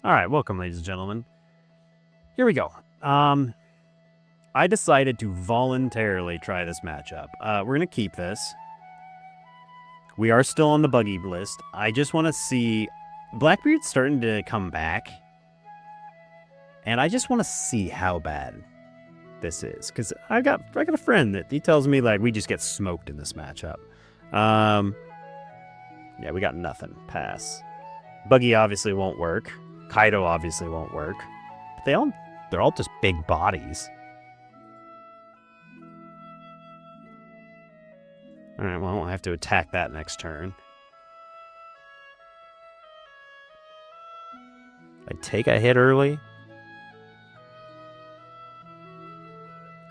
All right, welcome, ladies and gentlemen. Here we go. I decided to voluntarily try this matchup. We're gonna keep this. We are still on the buggy list. I just want to see Blackbeard's starting to come back, and I just want to see how bad this is because I got a friend that he tells me like we just get smoked in this matchup. Yeah, we got nothing. Pass. Buggy obviously won't work. Kaido obviously won't work. But they're all just big bodies. All right, well, I have to attack that next turn. I take a hit early.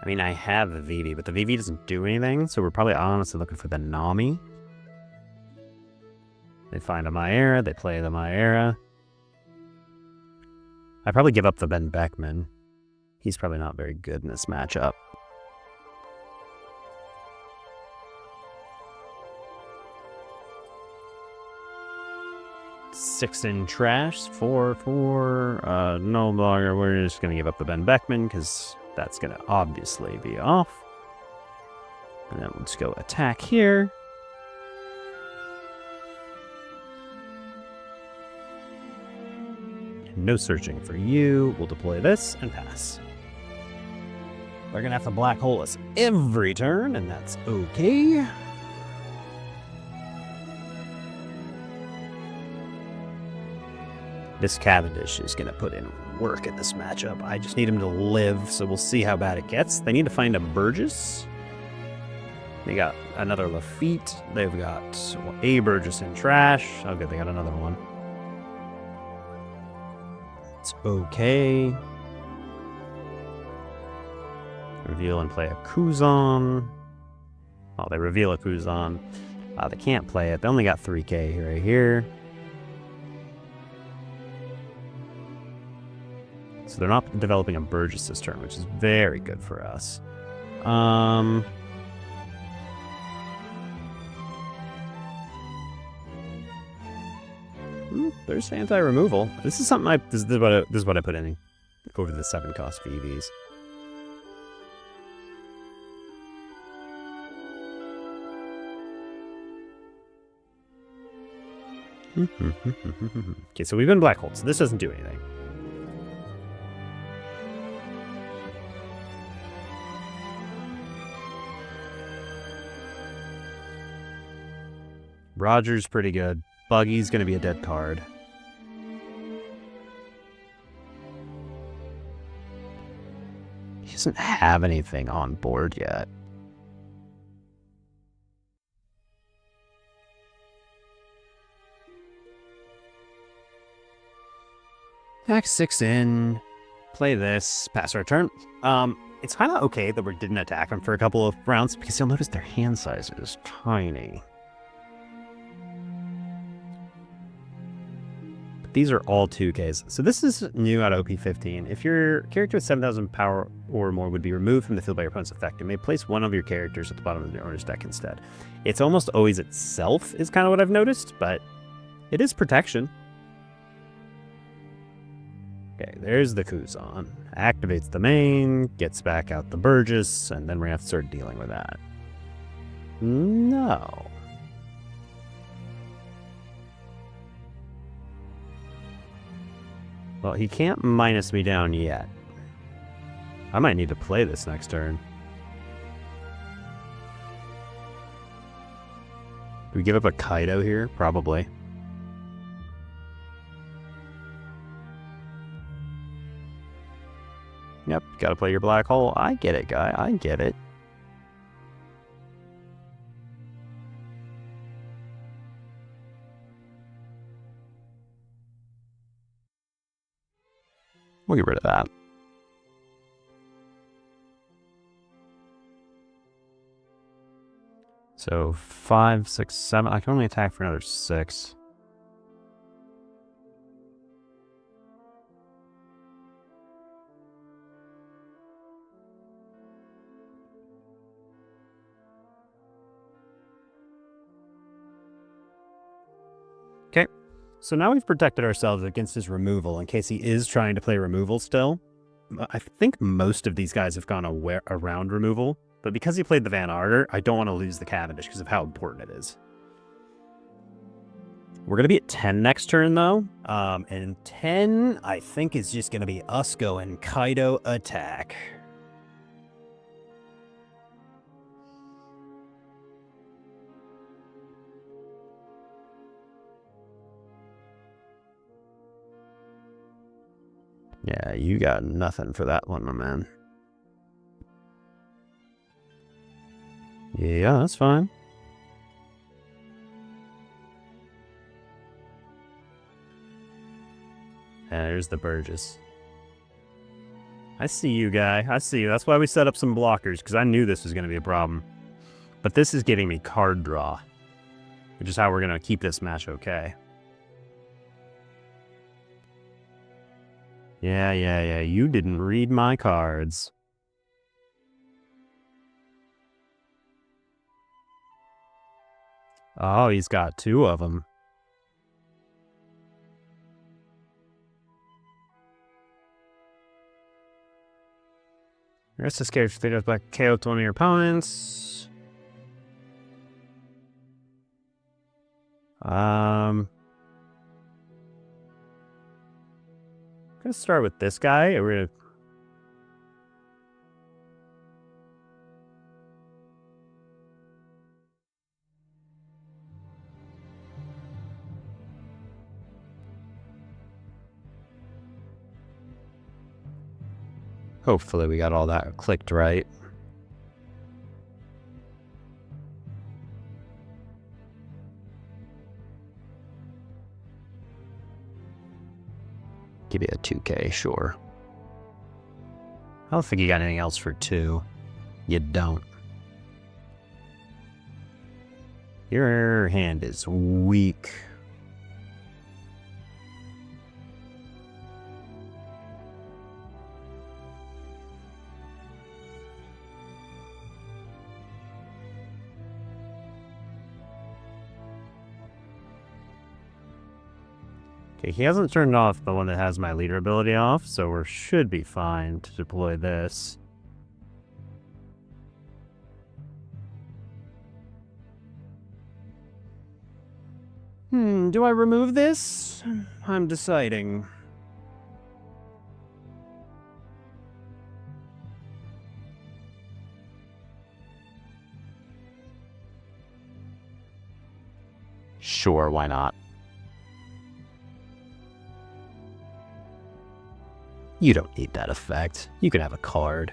I mean, I have the Vivi, but the Vivi doesn't do anything, so we're probably honestly looking for the Nami. They find a Maera, they play the Maera. I probably give up the Ben Beckman. He's probably not very good in this matchup. Six in trash, 4/4. No longer. We're just gonna give up the Ben Beckman because that's gonna obviously be off. And then let's go attack here. No searching for you. We'll deploy this and pass. They're gonna have to black hole us every turn, and that's okay. This Cavendish is gonna put in work in this matchup. I just need him to live, so we'll see how bad it gets. They need to find a Burgess. They got another Lafitte. They've got a Burgess in trash. Oh, good, they got another one. It's okay. Reveal and play a Kuzan. Oh, they reveal a Kuzan. They can't play it. They only got 3k right here. So they're not developing a Burgess this turn, which is very good for us. There's anti-removal. This is something this is what I put in over the 7-cost VVs. Okay, so we've been black holed, so this doesn't do anything. Roger's pretty good. Buggy's gonna be a dead card. He doesn't have anything on board yet. Attack 6 in. Play this. Pass our turn. It's kind of okay that we didn't attack them for a couple of rounds because you'll notice their hand size is tiny. These are all 2Ks. So this is new at OP15. If your character with 7,000 power or more would be removed from the field by your opponent's effect, you may place one of your characters at the bottom of your owner's deck instead. It's almost always itself is kind of what I've noticed, but it is protection. Okay, there's the Kuzan. Activates the main, gets back out the Burgess, and then we're going to have to start dealing with that. No. Well, he can't minus me down yet. I might need to play this next turn. Do we give up a Kaido here? Probably. Yep, gotta play your black hole. I get it, guy. I get it. We'll get rid of that. So 5, 6, 7. I can only attack for another 6. Okay. So now we've protected ourselves against his removal in case he is trying to play removal still. I think most of these guys have gone around removal, but because he played the Van Arter, I don't want to lose the Cavendish because of how important it is. We're going to be at 10 next turn, though. And 10, I think, is just going to be us going Kaido attack. Yeah, you got nothing for that one, my man. Yeah, that's fine. And there's the Burgess. I see you, guy. I see you. That's why we set up some blockers, because I knew this was going to be a problem. But this is giving me card draw, which is how we're going to keep this match okay. Yeah. You didn't read my cards. Oh, he's got 2 of them. Rest of scared state by KO to one of your opponents. I'm gonna start with this guy. We're gonna hopefully we got all that clicked right. Give you a 2K, sure. I don't think you got anything else for 2. You don't. Your hand is weak. Okay, he hasn't turned off the one that has my leader ability off, so we should be fine to deploy this. Do I remove this? I'm deciding. Sure, why not? You don't need that effect. You can have a card.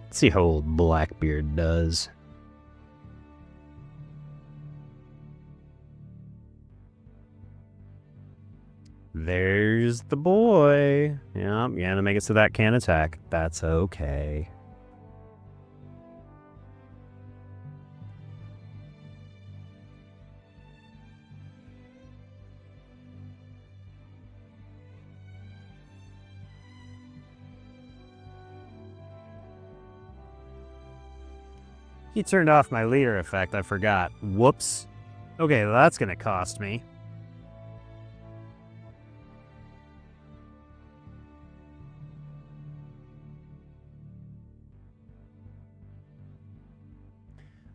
Let's see how old Blackbeard does. There's the boy. Yeah, to make it so that can attack. That's okay. He turned off my leader effect, I forgot. Whoops. Okay, well, that's gonna cost me.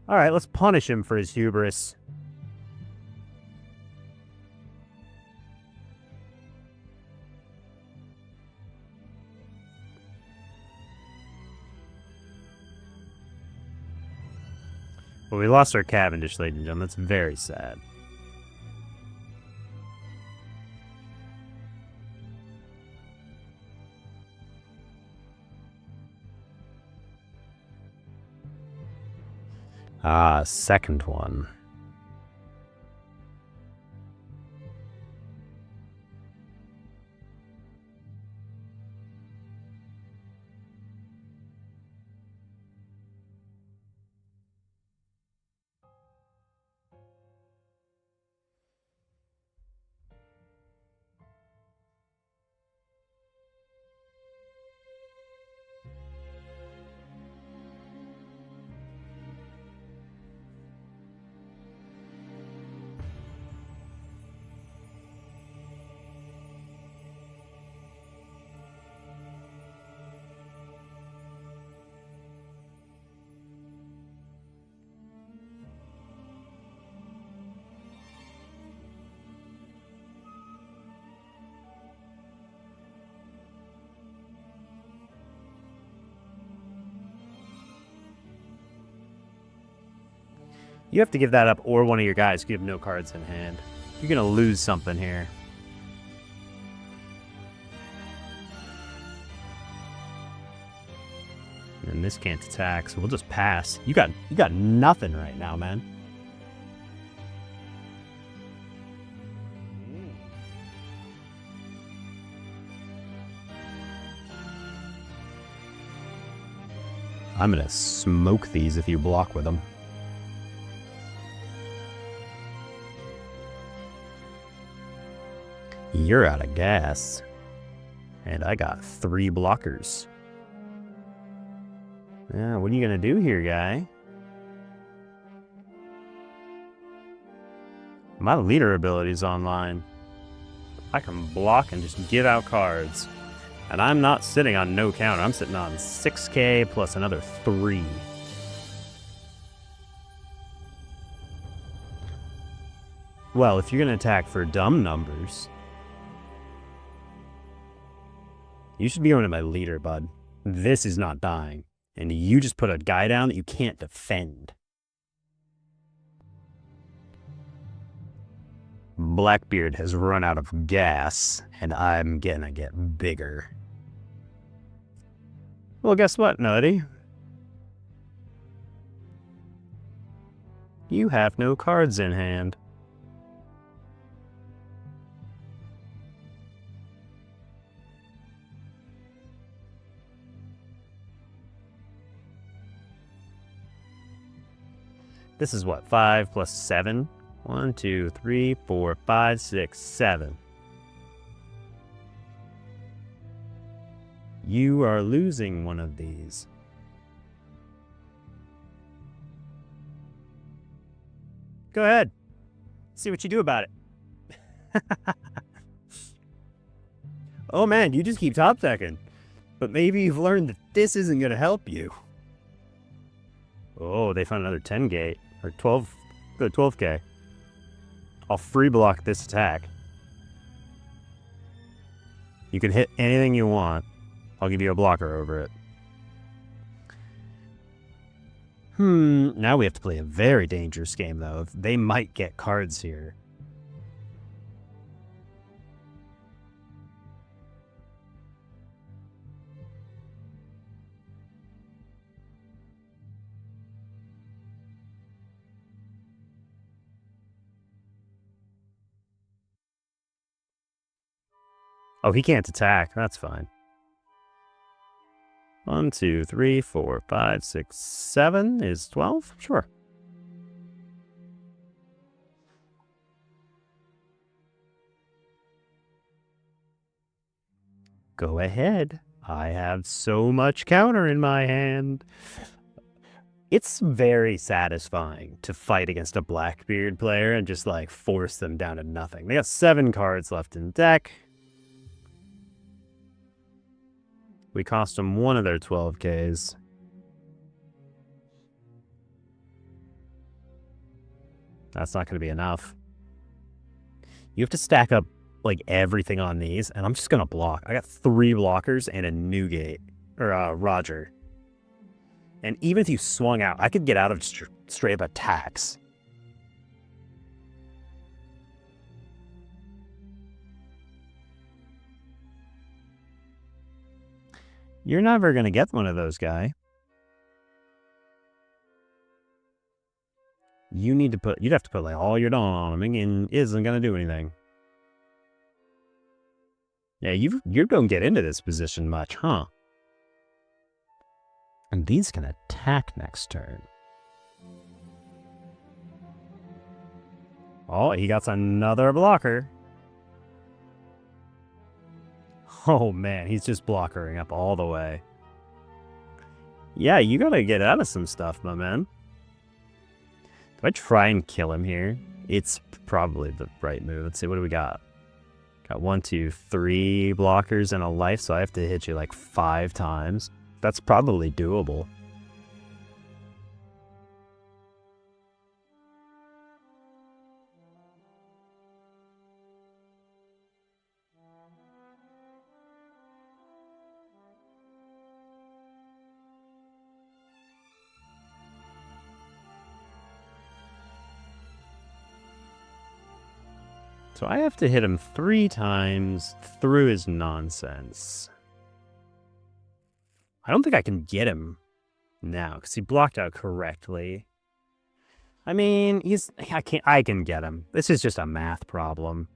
Alright, let's punish him for his hubris. Well, we lost our Cavendish, ladies and gentlemen. That's very sad. Ah, second one. You have to give that up, or one of your guys. You have no cards in hand. You're gonna lose something here. And this can't attack, so we'll just pass. You got nothing right now, man. I'm gonna smoke these if you block with them. You're out of gas. And I got 3 blockers. Yeah, what are you gonna do here, guy? My leader ability is online. I can block and just give out cards. And I'm not sitting on no counter. I'm sitting on 6k plus another 3. Well, if you're gonna attack for dumb numbers, you should be going to my leader, bud. This is not dying. And you just put a guy down that you can't defend. Blackbeard has run out of gas, and I'm gonna get bigger. Well, guess what, Nutty? You have no cards in hand. This is what, 5 plus 7? 1, 2, 3, 4, 5, 6, 7. You are losing one of these. Go ahead. See what you do about it. Oh man, you just keep top decking. But maybe you've learned that this isn't going to help you. Oh, they found another 10 gate. Or 12. Go 12k. I'll free block this attack. You can hit anything you want. I'll give you a blocker over it. Now we have to play a very dangerous game, though. They might get cards here. Oh, he can't attack. That's fine. 1, 2, 3, 4, 5, 6, 7 is 12? Sure. Go ahead. I have so much counter in my hand. It's very satisfying to fight against a Blackbeard player and just, like, force them down to nothing. They got 7 cards left in deck. We cost them one of their 12Ks. That's not going to be enough. You have to stack up, like, everything on these, and I'm just going to block. I got 3 blockers and a Newgate, or Roger. And even if you swung out, I could get out of straight up attacks. You're never going to get one of those, guy. You'd have to put like all your dawn on him, and isn't going to do anything. Yeah, you don't get into this position much, huh? And these can attack next turn. Oh, he got another blocker. Oh man, he's just blockering up all the way. Yeah, you gotta get out of some stuff, my man. Do I try and kill him here? It's probably the right move. Let's see, what do we got? Got 1, 2, 3 blockers and a life, so I have to hit you like 5 times. That's probably doable. So I have to hit him 3 times through his nonsense. I don't think I can get him now because he blocked out correctly. I mean, I can get him. This is just a math problem.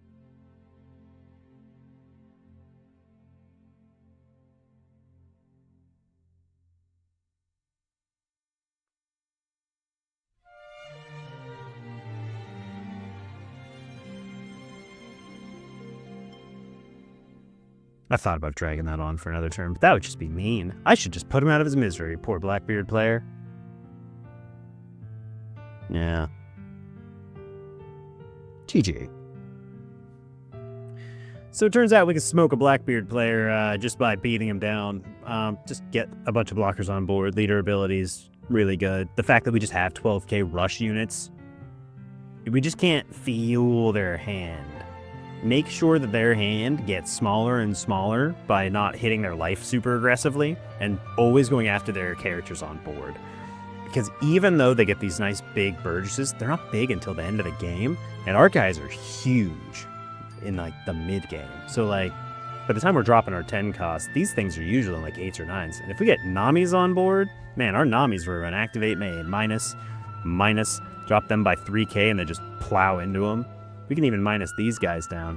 I thought about dragging that on for another turn, but that would just be mean. I should just put him out of his misery, poor Blackbeard player. Yeah. GG. So it turns out we can smoke a Blackbeard player just by beating him down. Just get a bunch of blockers on board. Leader abilities, really good. The fact that we just have 12k rush units, we just can't fuel their hand. Make sure that their hand gets smaller and smaller by not hitting their life super aggressively and always going after their characters on board. Because even though they get these nice big Burgesses, they're not big until the end of the game, and our guys are huge in like the mid game. So like by the time we're dropping our 10 cost, these things are usually like 8s or 9s. And if we get Namis on board, man, our Namis were an activate main minus, drop them by 3k and then just plow into them. We can even minus these guys down.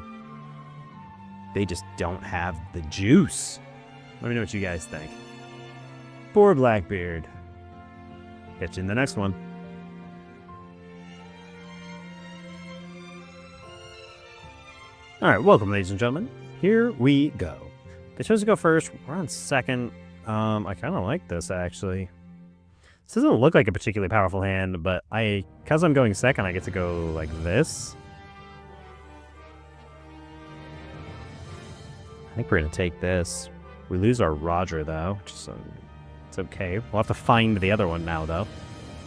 They just don't have the juice. Let me know what you guys think. Poor Blackbeard. Catch you in the next one. Alright, welcome ladies and gentlemen. Here we go. They chose to go first. We're on second. I kind of like this actually. This doesn't look like a particularly powerful hand, but because I'm going second, I get to go like this. I think we're going to take this. We lose our Roger, though, which is, it's okay. We'll have to find the other one now, though.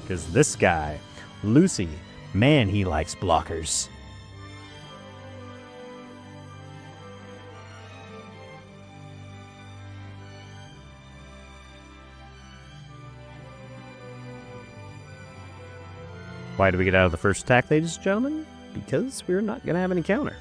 Because this guy, Lucy, man, he likes blockers. Why do we get out of the first attack, ladies and gentlemen? Because we're not going to have any counter.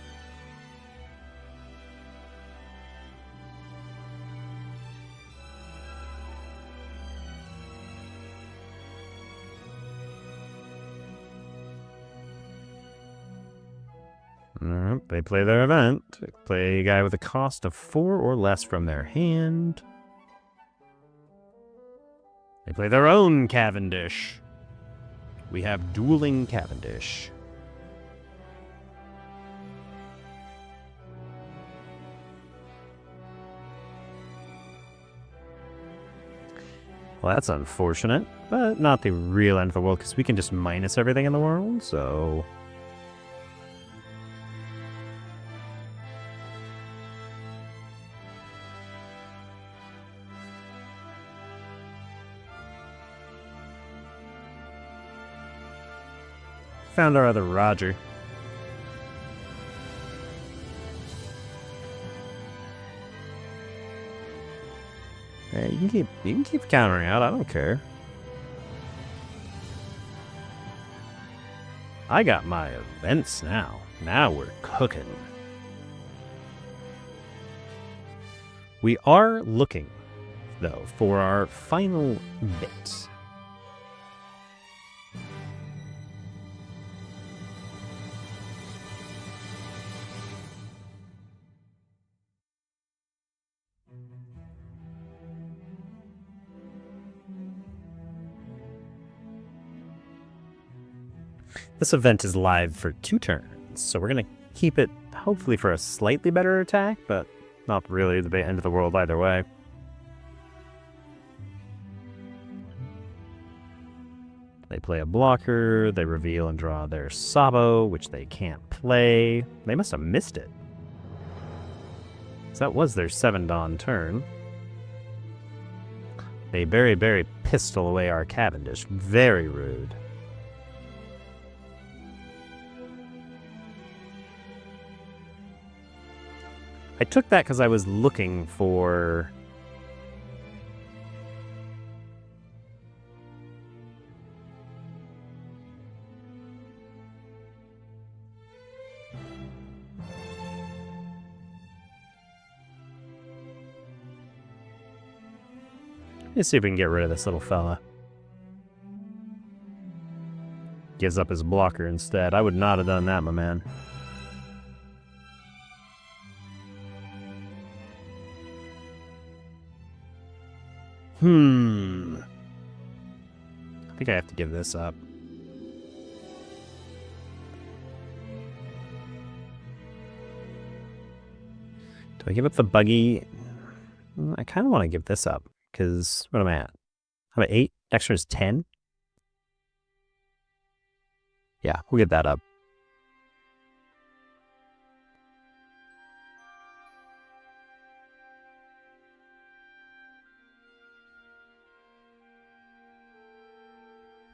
They play their event. They play a guy with a cost of 4 or less from their hand. They play their own Cavendish. We have dueling Cavendish. Well, that's unfortunate, but not the real end of the world, because we can just minus everything in the world, so... Found our other Roger. Hey, you can keep countering out, I don't care. I got my events now. Now we're cooking. We are looking, though, for our final bit. This event is live for 2 turns, so we're going to keep it hopefully for a slightly better attack, but not really the end of the world either way. They play a blocker, they reveal and draw their Sabo, which they can't play. They must have missed it. So that was their 7 Dawn turn. They very pistol away our Cavendish. Very rude. I took that because I was looking for... Let's see if we can get rid of this little fella. Gives up his blocker instead. I would not have done that, my man. I think I have to give this up. Do I give up the buggy? I kind of want to give this up, because what am I at? I'm at 8. Extra is 10. Yeah, we'll get that up.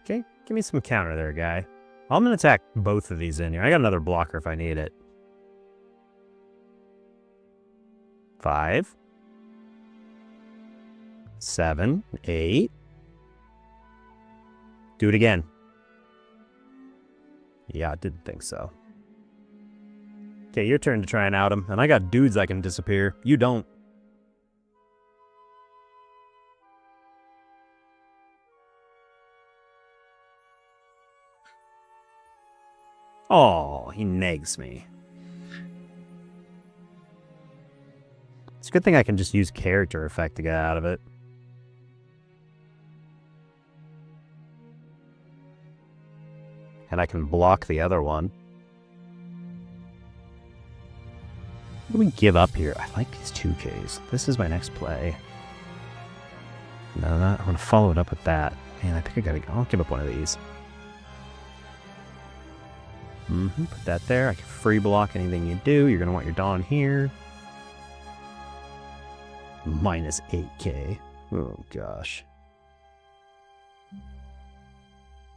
Okay, give me some counter there, guy. I'm going to attack both of these in here. I got another blocker if I need it. 5. 7. 8. Do it again. Yeah, I didn't think so. Okay, your turn to try and out him. And I got dudes that can disappear. You don't. Oh, he negs me. It's a good thing I can just use character effect to get out of it. And I can block the other one. What do we give up here? I like these 2Ks. This is my next play. No, I'm going to follow it up with that. Man, I think I'll give up one of these. Put that there. I can free block anything you do. You're going to want your Dawn here. Minus 8K. Oh, gosh.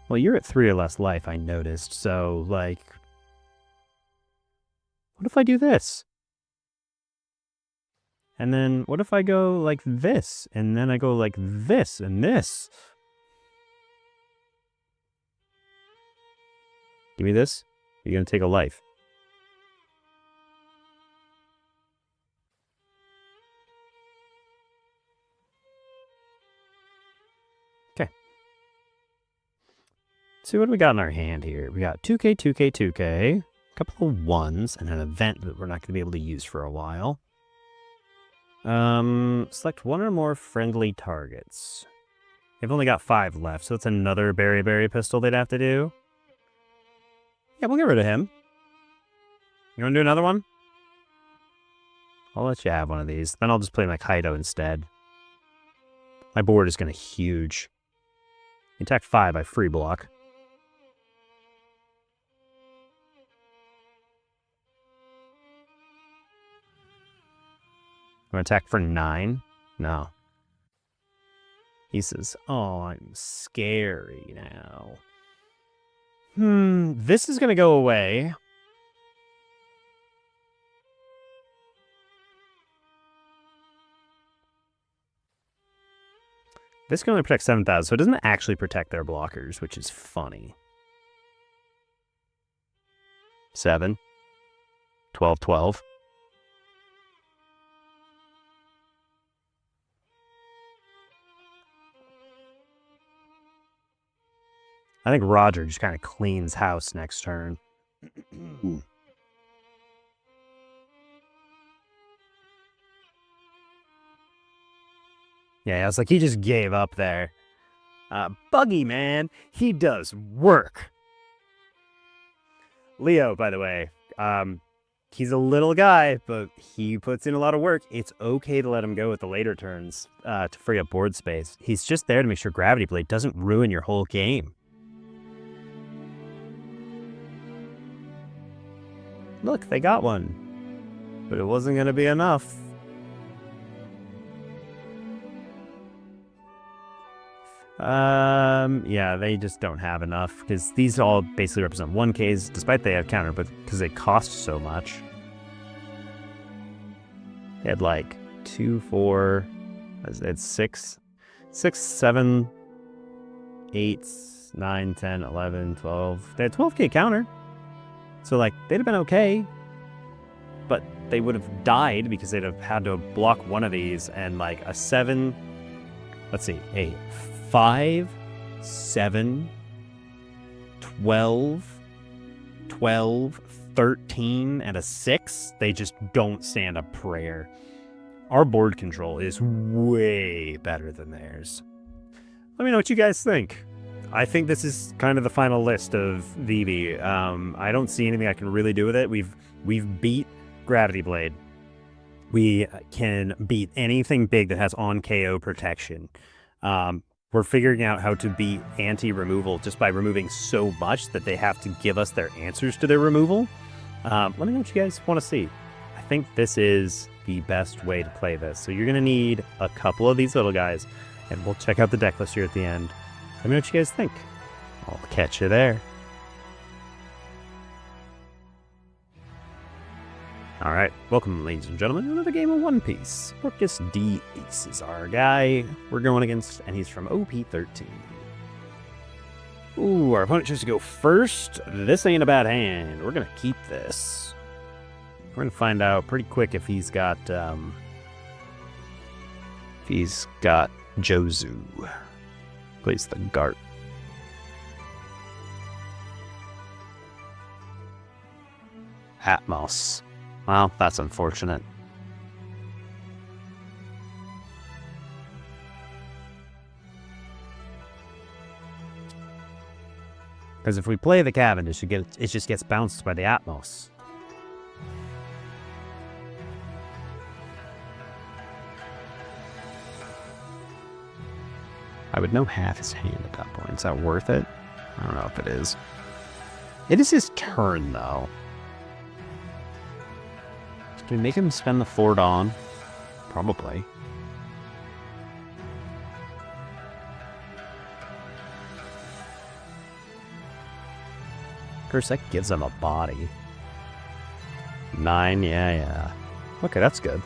Well, you're at 3 or less life, I noticed. So, like... What if I do this? And then, what if I go like this? And then I go like this and this? Give me this. You're going to take a life. Okay. See what do we got in our hand here? We got 2K, 2K, 2K. A couple of 1s and an event that we're not going to be able to use for a while. Select one or more friendly targets. They've only got 5 left, so it's another berry pistol they'd have to do. Yeah, we'll get rid of him. You want to do another one? I'll let you have one of these. Then I'll just play my Kaido instead. My board is going to huge. Attack 5 by free block. I'm going to attack for 9? No. He says, oh, I'm scary now. This is going to go away. This can only protect 7,000, so it doesn't actually protect their blockers, which is funny. 7. 12, 12. I think Roger just kind of cleans house next turn. Yeah, I was like, he just gave up there. Buggy, man, he does work. Leo, by the way, he's a little guy, but he puts in a lot of work. It's okay to let him go with the later turns to free up board space. He's just there to make sure Gravity Blade doesn't ruin your whole game. Look, they got one. But it wasn't going to be enough. Yeah, they just don't have enough. Because these all basically represent 1Ks, despite they have counter, but because they cost so much. They had like 2, 4, it's 6, 7, 8, 9, 10, 11, 12. They had 12K counter. So, like, they'd have been okay, but they would have died because they'd have had to block one of these, and, like, a 7 let's see, a 5, 7, 12, 12, 13, and a 6. They just don't stand a prayer. Our board control is way better than theirs. Let me know what you guys think. I think this is kind of the final list of Vivi. I don't see anything I can really do with it. We've beat Gravity Blade. We can beat anything big that has on KO protection. We're figuring out how to beat anti-removal just by removing so much that they have to give us their answers to their removal. Let me know what you guys want to see. I think this is the best way to play this. So you're going to need a couple of these little guys, and we'll check out the deck list here at the end. Let me know what you guys think. I'll catch you there. Alright, welcome ladies and gentlemen to another game of One Piece. Orcus D. Ace is our guy we're going against, and he's from OP13. Ooh, our opponent chose to go first. This ain't a bad hand. We're going to keep this. We're going to find out pretty quick if he's got Jozu. Plays the Gart. Atmos. Well, that's unfortunate. Because if we play the Cavendish, it just gets bounced by the Atmos. I would know half his hand at that point. Is that worth it? I don't know if it is. It is his turn, though. Do we make him spend the 4 Dawn? Probably. Of course, that gives him a body. 9, yeah. Okay, that's good.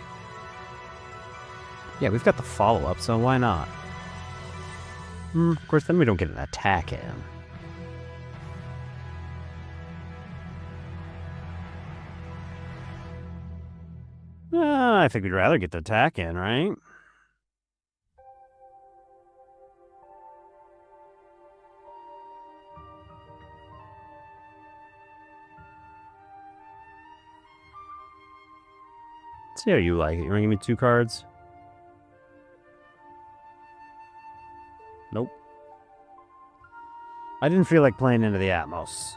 Yeah, we've got the follow-up, so why not? Of course, then we don't get an attack in. I think we'd rather get the attack in, right? Let's see how you like it. You want to give me 2 cards? Nope. I didn't feel like playing into the Atmos.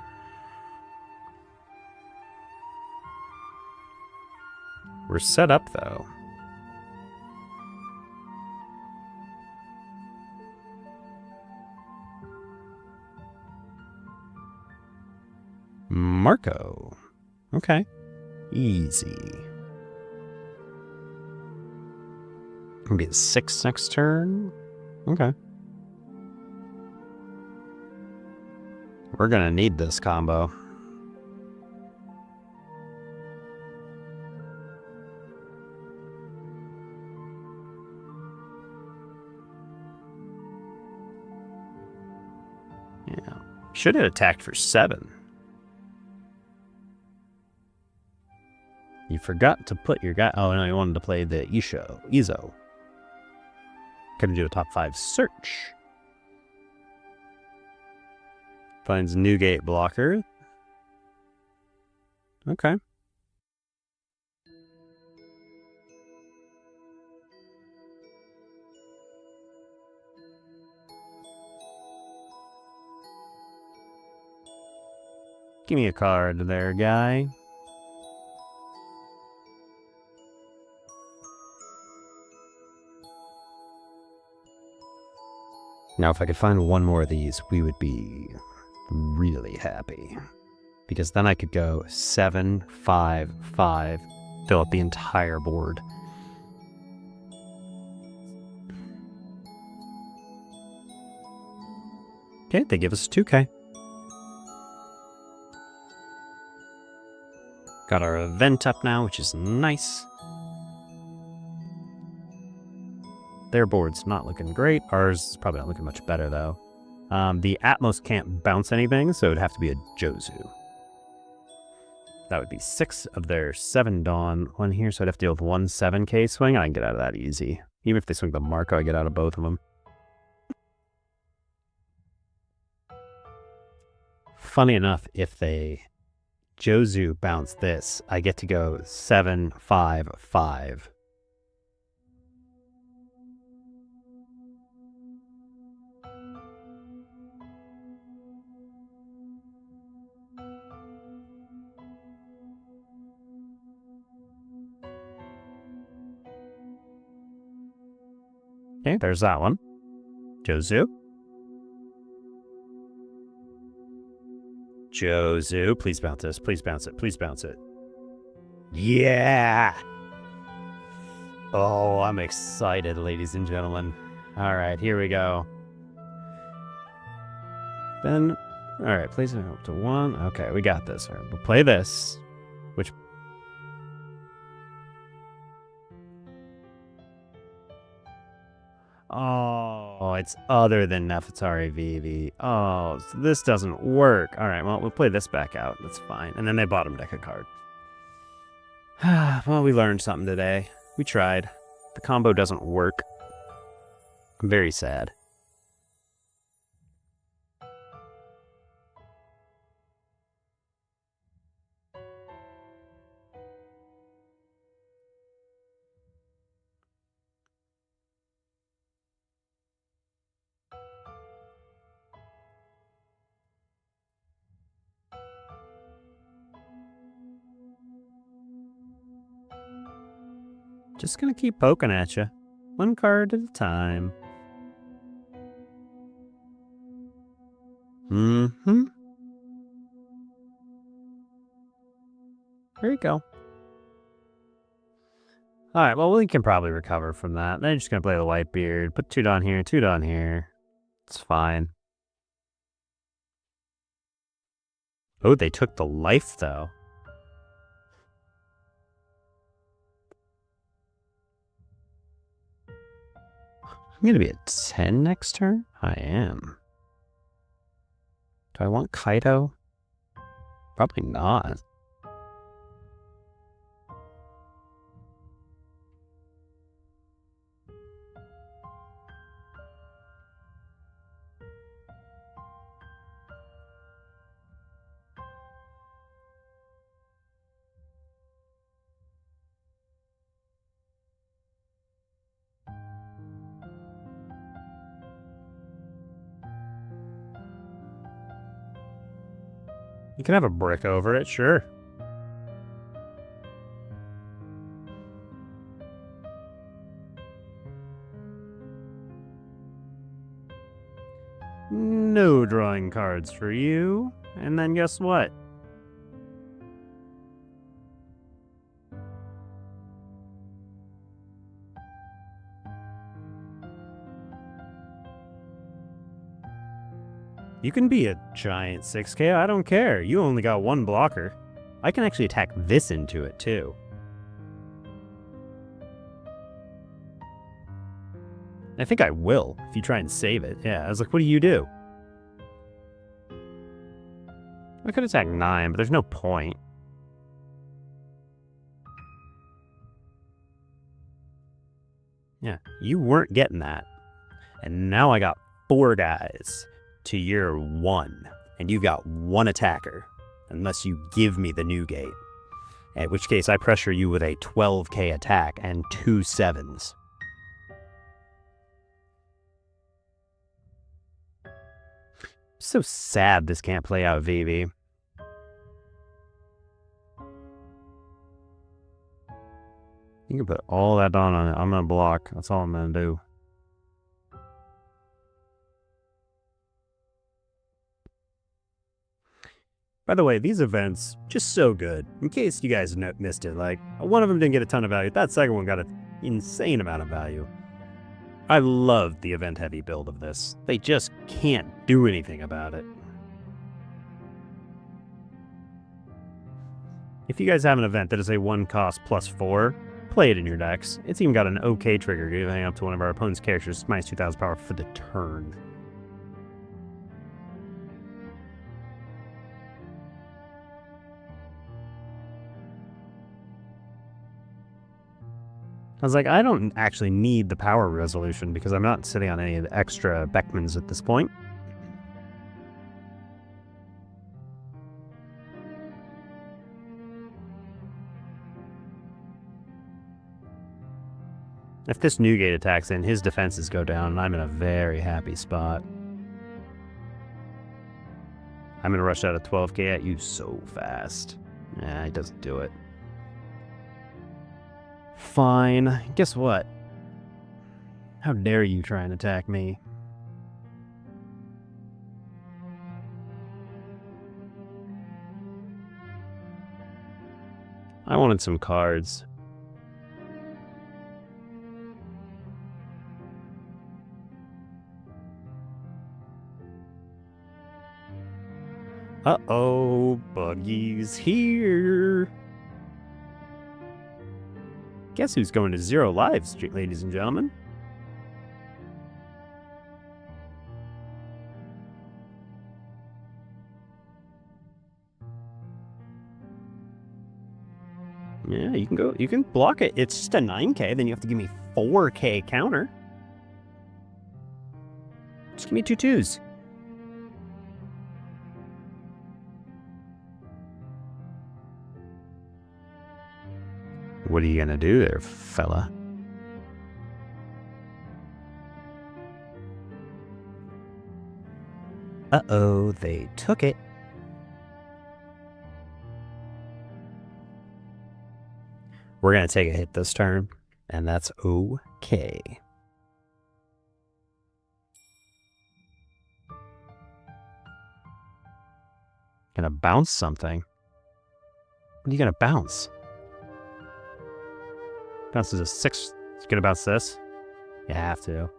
We're set up, though. Marco. Okay. Easy. Gonna be a 6 next turn. Okay. We're gonna need this combo. Yeah. Should have attacked for 7. You forgot to put your guy... Oh, no, you wanted to play the Izo. Couldn't do a top 5 search. Finds Newgate blocker. Okay. Give me a card there, guy. Now, if I could find one more of these, we would be really happy. Because then I could go 7, 5, 5, fill up the entire board. Okay, they give us 2K. Got our event up now, which is nice. Their board's not looking great. Ours is probably not looking much better, though. The Atmos can't bounce anything, so it'd have to be a Jozu. That would be 6 of their 7 Dawn. 1 here, so I'd have to deal with 1 7K swing. I can get out of that easy. Even if they swing the Marco, I get out of both of them. funny enough, if they Jozu bounce this, I get to go 7-5-5. Okay, there's that one. Jozu. Jozu, please bounce this. Please bounce it. Please bounce it. Yeah! Oh, I'm excited, ladies and gentlemen. All right, here we go. Then, all right, place it up to 1. Okay, we got this. All right, we'll play this, which... Oh, it's other than Nefeltari Vivi. Oh, so this doesn't work. All right, well, we'll play this back out. That's fine. And then they bottom deck a card. Well, we learned something today. We tried. The combo doesn't work. I'm very sad. Just gonna keep poking at you. One card at a time. Mm-hmm. There you go. Alright, well, we can probably recover from that. They're just gonna play the Whitebeard. Put 2 down here, 2 down here. It's fine. Oh, they took the life, though. I'm gonna be at 10 next turn? I am. Do I want Kaido? Probably not. You can have a brick over it, sure. No drawing cards for you. And then guess what? You can be a giant 6K, I don't care. You only got 1 blocker. I can actually attack this into it, too. I think I will, if you try and save it. Yeah, I was like, what do you do? I could attack 9, but there's no point. Yeah, you weren't getting that. And now I got 4 guys to your 1. And you've got 1 attacker. Unless you give me the new gate. In which case I pressure you with a 12k attack and 2 7s. So sad this can't play out, Vivi. You can put all that on it. I'm gonna block. That's all I'm gonna do. By the way, these events, just so good. In case you guys missed it, like, one of them didn't get a ton of value. That second one got an insane amount of value. I love the event-heavy build of this. They just can't do anything about it. If you guys have an event that is a 1 cost plus 4, play it in your decks. It's even got an okay trigger, giving up to one of our opponent's characters minus 2,000 power for the turn. I was like, I don't actually need the power resolution because I'm not sitting on any of the extra Beckmans at this point. If this Newgate attacks in, his defenses go down, and I'm in a very happy spot. I'm going to rush out a 12k at you so fast. Nah, he doesn't do it. Fine. Guess what? How dare you try and attack me? I wanted some cards. Uh-oh, Buggy's here. Guess who's going to 0 lives, ladies and gentlemen? Yeah, you can go. You can block it. It's just a 9k, then you have to give me 4k counter. Just give me 2 2s. What are you gonna do there, fella? Uh-oh, they took it. We're gonna take a hit this turn, and that's okay. Gonna bounce something. What are you gonna bounce? Bounces a 6. It's gonna bounce this. You have to.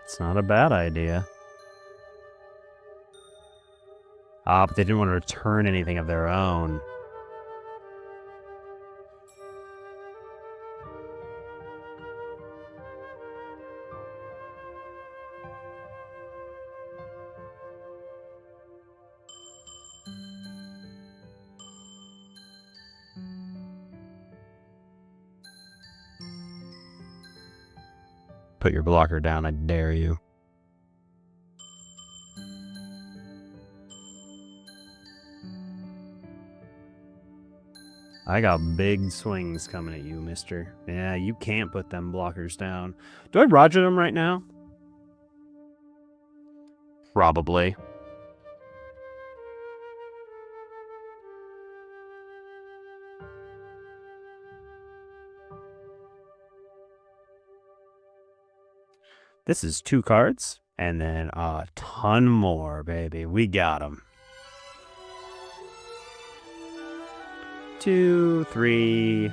It's not a bad idea. Ah, but they didn't want to return anything of their own. Put your blocker down, I dare you. I got big swings coming at you, mister. Yeah, you can't put them blockers down. Do I Roger them right now? Probably. This is 2 cards, and then a ton more, baby. We got them. 2, 3,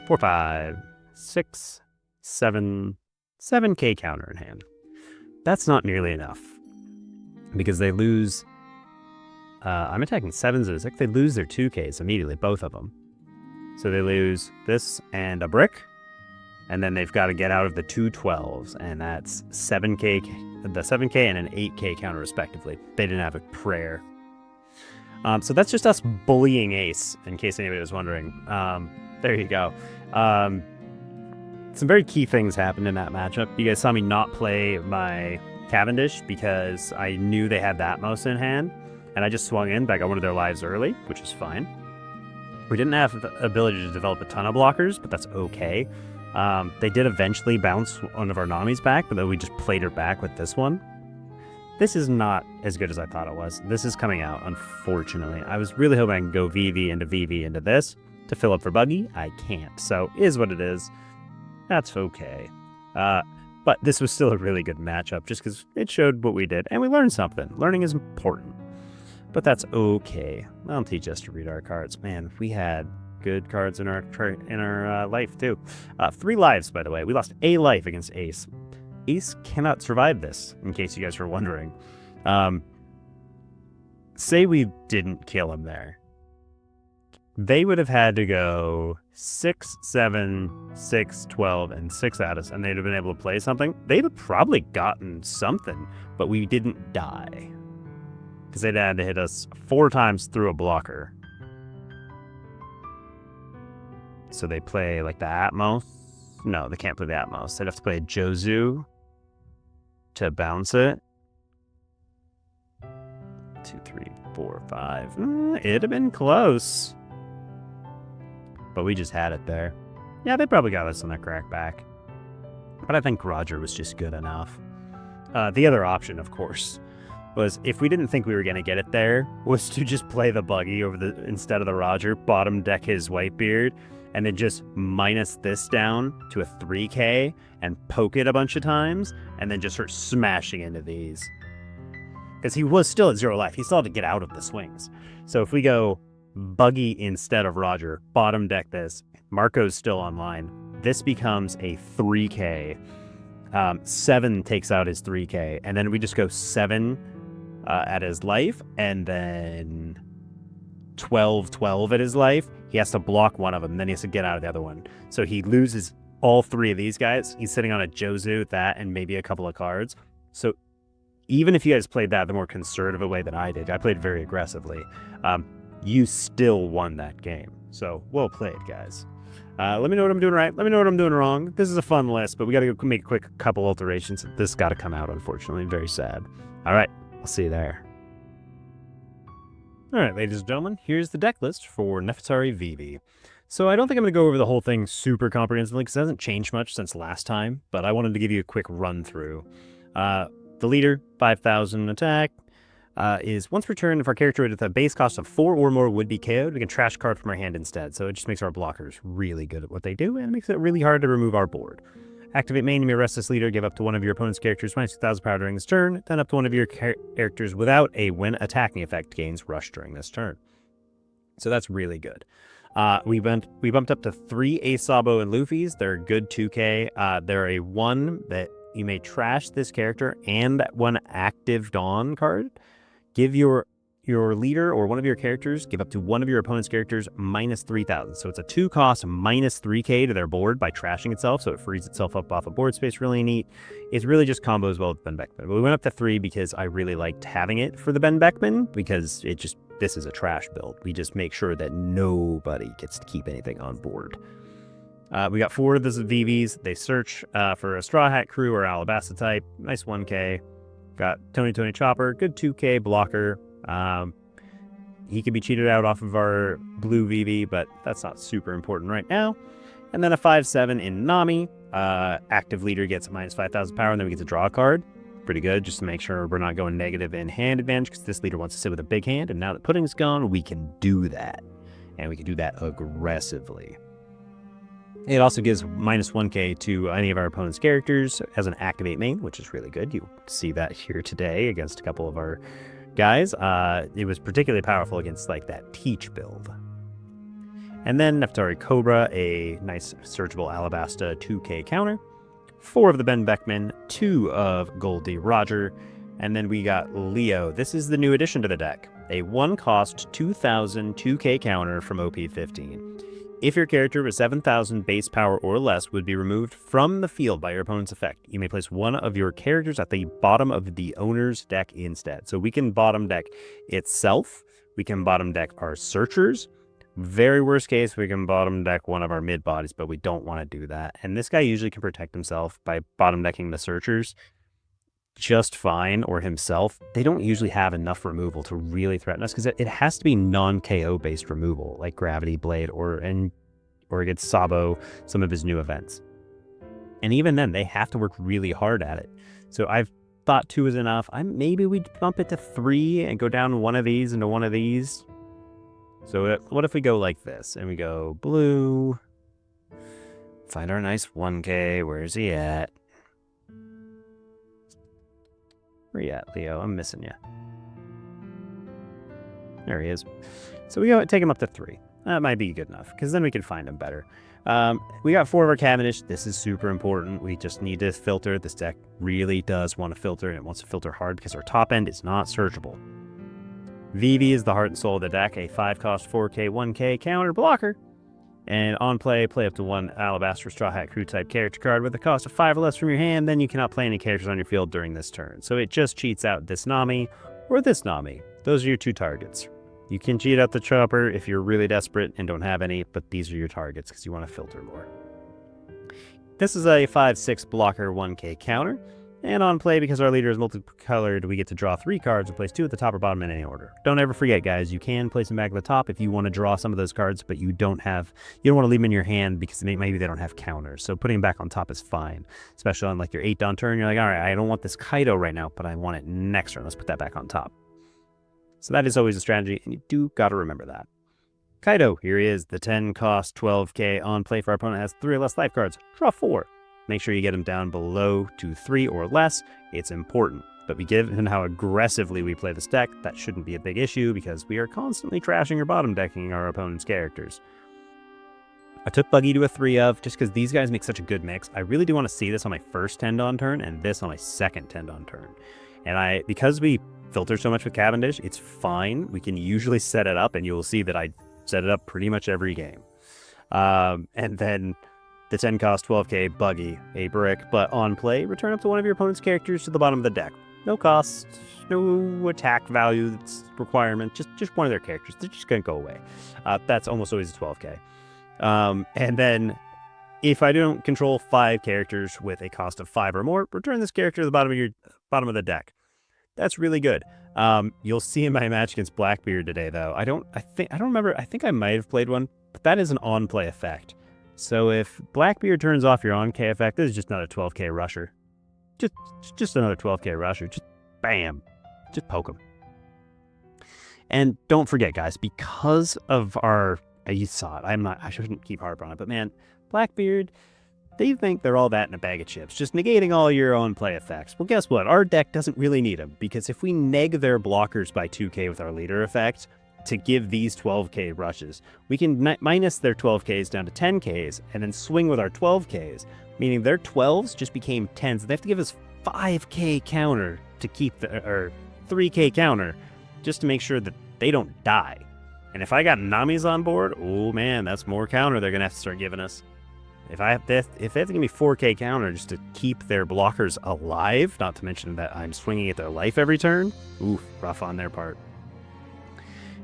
4, 5, 6, 7, 7k counter in hand. That's not nearly enough, because they lose. I'm attacking 7s or 6. They lose their 2ks immediately, both of them. So they lose this and a brick. And then they've got to get out of the 2 12s, and that's 7k, the 7k and an 8k counter respectively. They didn't have a prayer. So that's just us bullying Ace, in case anybody was wondering. There you go. Some very key things happened in that matchup. You guys saw me not play my Cavendish because I knew they had that most in hand, and I just swung in, but I got one of their lives early, which is fine. We didn't have the ability to develop a ton of blockers, but that's okay. They did eventually bounce one of our Nami's back, but then we just played her back with this one. This is not as good as I thought it was. This is coming out, unfortunately. I was really hoping I could go Vivi into this to fill up for Buggy. I can't, so is what it is. That's okay. But this was still a really good matchup, just because it showed what we did, and we learned something. Learning is important, but that's okay. That'll teach us to read our cards. Man, we had good cards in our life too. 3 lives, by the way. We lost a life against Ace. Ace cannot survive this, in case you guys were wondering. Say we didn't kill him there. They would have had to go 6, 7, 6, 12, and 6 at us, and they'd have been able to play something. They'd have probably gotten something, but we didn't die. Because they'd had to hit us 4 times through a blocker. So they play like the Atmos. No, they can't play the Atmos. They'd have to play a Jozu to bounce it. 2, 3, 4, 5. It'd have been close. but we just had it there. Yeah, they probably got us on a crackback. But I think Roger was just good enough. The other option, of course, was if we didn't think we were going to get it there, was to just play the buggy instead of the Roger, bottom deck his Whitebeard, and then just minus this down to a 3K and poke it a bunch of times, and then just start smashing into these. Because he was still at 0 life. He still had to get out of the swings. So if we go buggy instead of Roger, bottom deck this, Marco's still online, this becomes a 3K. 7 takes out his 3K, and then we just go 7 at his life, and then 12 at his life. He has to block one of them, then he has to get out of the other one. So he loses all 3 of these guys. He's sitting on a Jozu, that, and maybe a couple of cards. So even if you guys played that the more conservative way than I did, I played very aggressively, you still won that game. So well played, guys. Let me know what I'm doing right. Let me know what I'm doing wrong. This is a fun list, but we got to make a quick couple alterations. This got to come out, unfortunately. Very sad. All right, I'll see you there. All right, ladies and gentlemen, here's the deck list for Nefeltari Vivi. So I don't think I'm going to go over the whole thing super comprehensively because it hasn't changed much since last time, but I wanted to give you a quick run through. The leader, 5,000 attack, is once per turn, if our character with a base cost of 4 or more would be KO'd, we can trash a card from our hand instead. So it just makes our blockers really good at what they do, and it makes it really hard to remove our board. Activate main, you may arrest this leader, give up to one of your opponent's characters minus 2,000 power during this turn, then up to one of your characters without a when attacking effect gains rush during this turn. So that's really good. We bumped up to 3 Asabo and Luffy's. They're good 2K. They're a 1 that you may trash this character and 1 active Dawn card. Give your leader or one of your characters, give up to one of your opponent's characters minus 3,000. So it's a 2 cost minus 3K to their board by trashing itself, so it frees itself up off of board space. Really neat. It's really just combos well with Ben Beckman. But we went up to 3 because I really liked having it for the Ben Beckman, because this is a trash build. We just make sure that nobody gets to keep anything on board. We got 4 of the Vivis. They search for a Straw Hat Crew or Alabasta type. Nice 1K. Got Tony Chopper, good 2K blocker. He can be cheated out off of our blue Vivi, but that's not super important right now. And then a 5/7 in Nami. Active leader gets minus 5,000 power, and then we get to draw a card. Pretty good, just to make sure we're not going negative in hand advantage, because this leader wants to sit with a big hand, and now that pudding's gone, we can do that. And we can do that aggressively. It also gives minus 1K to any of our opponent's characters as an activate main, which is really good. You see that here today against a couple of our guys. It was particularly powerful against like that Teach build. And then Nefeltari Cobra, a nice searchable Alabasta 2K counter. 4 of the Ben Beckman, 2 of Goldie Roger, and then we got Leo. This is the new addition to the deck. A 1 cost 2,000 2K counter from OP15. If your character with 7,000 base power or less would be removed from the field by your opponent's effect, you may place one of your characters at the bottom of the owner's deck instead. So we can bottom deck itself. We can bottom deck our searchers. Very worst case, we can bottom deck one of our mid bodies, but we don't want to do that. And this guy usually can protect himself by bottom decking the searchers just fine, or himself. They don't usually have enough removal to really threaten us, because it has to be non-KO based removal, like Gravity Blade or against Sabo, some of his new events. And even then, they have to work really hard at it. So I've thought 2 is enough. Maybe we bump it to 3 and go down one of these into one of these. So what if we go like this, and we go blue, find our nice 1K, where's he at? Where you at, Leo? I'm missing you. There he is. So we go take him up to 3. That might be good enough, because then we can find him better. We got 4 of our Cavendish. This is super important. We just need to filter. This deck really does want to filter, and it wants to filter hard because our top end is not searchable. Vivi is the heart and soul of the deck, a 5 cost 4K 1K counter blocker. And on play up to 1 Alabaster Straw Hat Crew type character card with a cost of 5 or less from your hand, then you cannot play any characters on your field during this turn. So it just cheats out this Nami or this Nami. Those are your 2 targets. You can cheat out the Chopper if you're really desperate and don't have any, but these are your targets because you want to filter more. This is a 5/6 blocker 1K counter. And on play, because our leader is multicolored, we get to draw 3 cards and place 2 at the top or bottom in any order. Don't ever forget, guys, you can place them back at the top if you want to draw some of those cards, but you don't want to leave them in your hand because maybe they don't have counters. So putting them back on top is fine, especially on like your 8 Dawn turn. You're like, all right, I don't want this Kaido right now, but I want it next turn. Let's put that back on top. So that is always a strategy, and you do got to remember that. Kaido, here he is. The 10 cost 12k on play for our opponent has 3 or less life cards. Draw 4. Make sure you get him down below to 3 or less. It's important. But given how aggressively we play this deck, that shouldn't be a big issue because we are constantly trashing or bottom decking our opponent's characters. I took Buggy to a 3 of just because these guys make such a good mix. I really do want to see this on my first 10 Dawn turn and this on my second 10 Dawn turn. And because we filter so much with Cavendish, it's fine. We can usually set it up, and you will see that I set it up pretty much every game. And then the 10 cost 12k Buggy, a brick, but on play, return up to one of your opponent's characters to the bottom of the deck. No cost, no attack value requirement, just one of their characters. They're just going to go away. That's almost always a 12k. And then if I don't control 5 characters with a cost of 5 or more, return this character to the bottom of the deck. That's really good. You'll see in my match against Blackbeard today, though. I don't remember. I think I might have played one, but that is an on-play effect. So if Blackbeard turns off your on-K effect, this is just not a 12k rusher. Just another 12k rusher. Just bam. Just poke him. And don't forget, guys, because of our... You saw it. I shouldn't keep harping on it, but man, Blackbeard, they think they're all that in a bag of chips, just negating all your own play effects. Well, guess what? Our deck doesn't really need them, because if we neg their blockers by 2k with our leader effect to give these 12k rushes, we can minus their 12ks down to 10ks and then swing with our 12ks, meaning their 12s just became 10s. They have to give us 5k counter to keep or 3k counter just to make sure that they don't die. And if I got Nami's on board, oh man, that's more counter they're gonna have to start giving us. If they have to give me 4k counter just to keep their blockers alive, not to mention that I'm swinging at their life every turn, oof, rough on their part.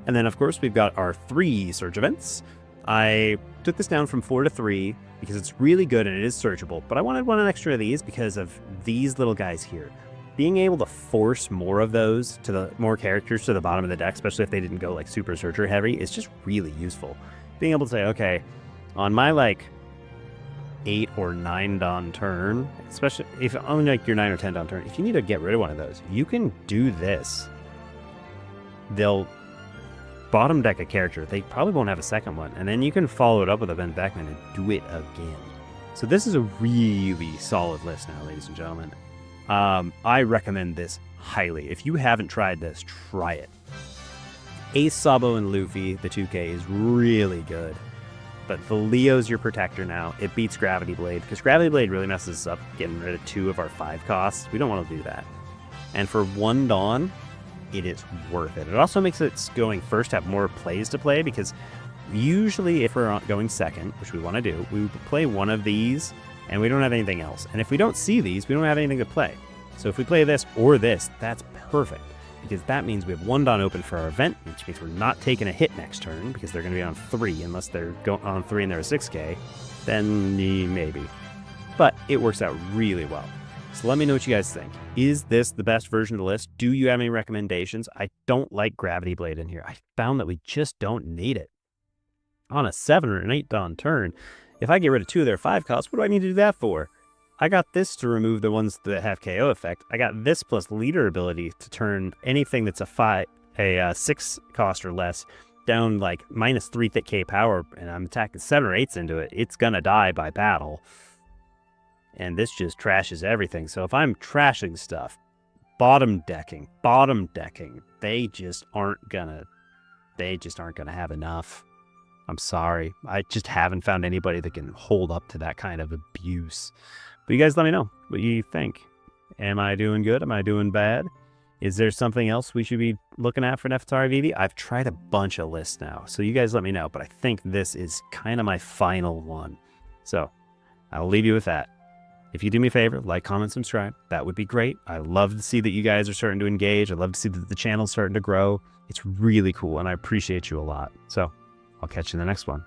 And then, of course, we've got our 3 search events. I took this down from 4 to 3 because it's really good and it is searchable, but I wanted one extra of these because of these little guys here. Being able to force more of those more characters to the bottom of the deck, especially if they didn't go like super searcher heavy, is just really useful. Being able to say, okay, on my like 8 or 9 Dawn turn, especially if on like your 9 or 10 Dawn turn, if you need to get rid of one of those, you can do this. They'll bottom deck a character. They probably won't have a second one, and then you can follow it up with a Ben Beckman and do it again. So this is a really solid list now, ladies and gentlemen. I recommend this highly. If you haven't tried this, try it. Ace, Sabo, and Luffy, the 2k, is really good. But the Leo's your protector now. It beats Gravity Blade, because Gravity Blade really messes us up getting rid of 2 of our 5 costs. We don't want to do that. And for 1 Dawn, it is worth it. It also makes it going first have more plays to play, because usually if we're going second, which we want to do, we play one of these, and we don't have anything else. And if we don't see these, we don't have anything to play. So if we play this or this, that's perfect, because that means we have 1 Dawn open for our event, which means we're not taking a hit next turn, because they're going to be on 3, unless they're on 3 and they're a 6k, then maybe. But it works out really well. So let me know what you guys think. Is this the best version of the list? Do you have any recommendations? I don't like Gravity Blade in here. I found that we just don't need it. On a 7 or an 8 Dawn turn, if I get rid of 2 of their 5 costs, what do I need to do that for? I got this to remove the ones that have KO effect. I got this plus leader ability to turn anything that's a 6 cost or less down like minus 3 thick K power, and I'm attacking 7 or 8s into it. It's gonna die by battle. And this just trashes everything. So if I'm trashing stuff, bottom decking, they just aren't gonna have enough. I'm sorry. I just haven't found anybody that can hold up to that kind of abuse. But you guys let me know what you think. Am I doing good? Am I doing bad? Is there something else we should be looking at for Nefeltari Vivi? I've tried a bunch of lists now, so you guys let me know. But I think this is kind of my final one. So I'll leave you with that. If you do me a favor, like, comment, subscribe. That would be great. I love to see that you guys are starting to engage. I love to see that the channel's starting to grow. It's really cool, and I appreciate you a lot. So I'll catch you in the next one.